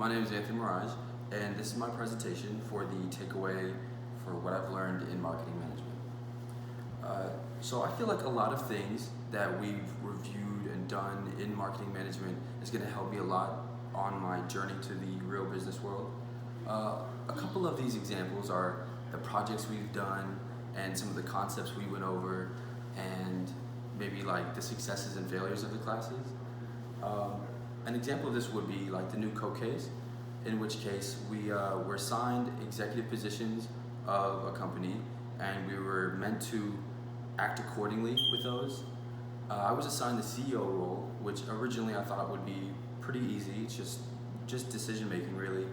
My name is Anthony Mirage, and this is my presentation for the takeaway for what I've learned in marketing management. So I feel like a lot of things that we've reviewed and done in marketing management is going to help me a lot on my journey to the real business world. A couple of these examples are the projects we've done and some of the concepts we went over, and maybe like the successes and failures of the classes. An example of this would be like the new case, in which case we were assigned executive positions of a company, and we were meant to act accordingly with those. I was assigned the CEO role, which originally I thought would be pretty easy. It's just decision making, really.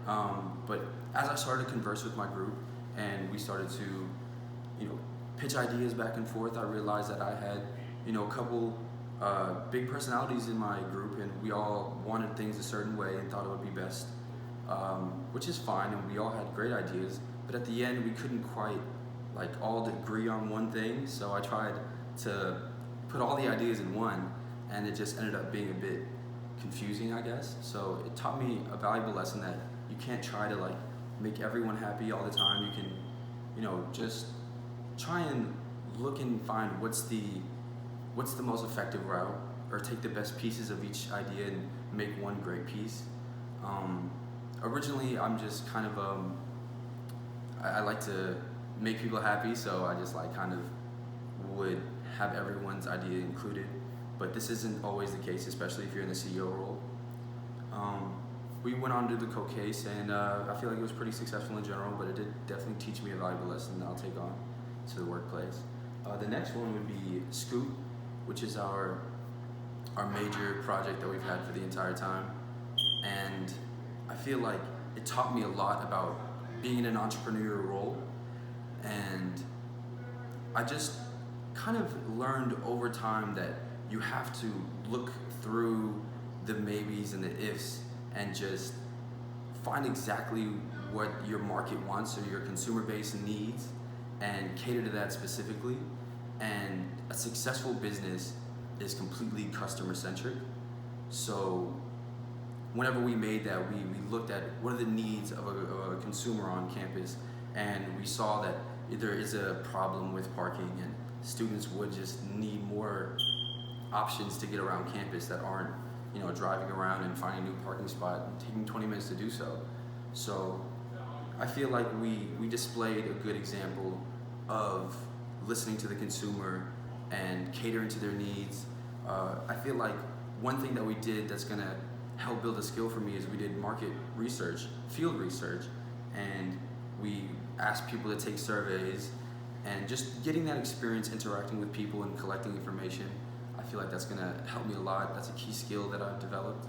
But as I started to converse with my group and we started to, pitch ideas back and forth, I realized that I had, a couple big personalities in my group, and we all wanted things a certain way and thought it would be best, which is fine, and we all had great ideas. But at the end, we couldn't quite all agree on one thing. So I tried to put all the ideas in one, and it just ended up being a bit confusing, I guess. So it taught me a valuable lesson that you can't try to make everyone happy all the time. You can, just try and look and find what's the most effective route, or take the best pieces of each idea and make one great piece. Originally, I'm just kind of I like to make people happy, so I just kind of would have everyone's idea included. But this isn't always the case, especially if you're in the CEO role. We went on to the case, and I feel like it was pretty successful in general, but it did definitely teach me a valuable lesson that I'll take on to the workplace. The next one would be Scoop, which is our major project that we've had for the entire time. And I feel like it taught me a lot about being in an entrepreneurial role, and I just kind of learned over time that you have to look through the maybes and the ifs and just find exactly what your market wants or your consumer base needs and cater to that specifically. And a successful business is completely customer centric. So whenever we made that, we looked at what are the needs of a consumer on campus, and we saw that there is a problem with parking, and students would just need more options to get around campus that aren't, driving around and finding a new parking spot and taking 20 minutes to do so. So I feel like we displayed a good example of listening to the consumer and catering to their needs. I feel like one thing that we did that's gonna help build a skill for me is we did market research, field research, and we asked people to take surveys, and just getting that experience interacting with people and collecting information. I feel like that's gonna help me a lot. That's a key skill that I've developed.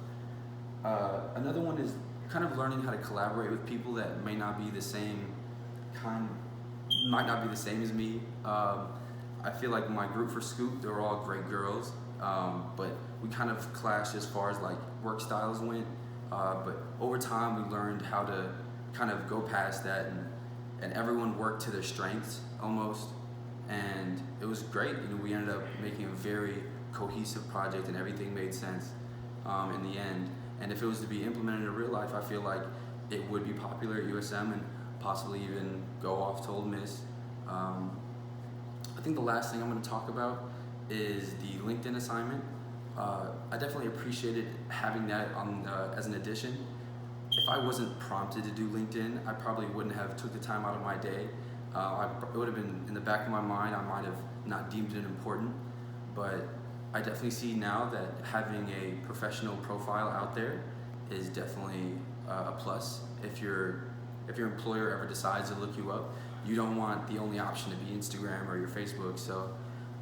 Another one is kind of learning how to collaborate with people that might not be the same as me. I feel like my group for Scoop, they were all great girls, but we kind of clashed as far as work styles went. But over time, we learned how to kind of go past that, and everyone worked to their strengths almost, and it was great. We ended up making a very cohesive project, and everything made sense in the end. And if it was to be implemented in real life, I feel like it would be popular at USM and possibly even go off to Ole Miss. I think the last thing I'm going to talk about is the LinkedIn assignment. I definitely appreciated having that on as an addition. If I wasn't prompted to do LinkedIn, I probably wouldn't have took the time out of my day. It would have been in the back of my mind. I might have not deemed it important, but I definitely see now that having a professional profile out there is definitely a plus. If your employer ever decides to look you up, you don't want the only option to be Instagram or your Facebook. So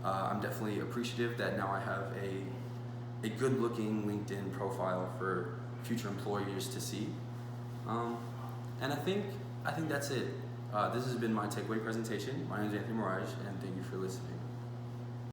I'm definitely appreciative that now I have a good-looking LinkedIn profile for future employers to see. And I think that's it. This has been my takeaway presentation. My name is Anthony Mirage, and thank you for listening.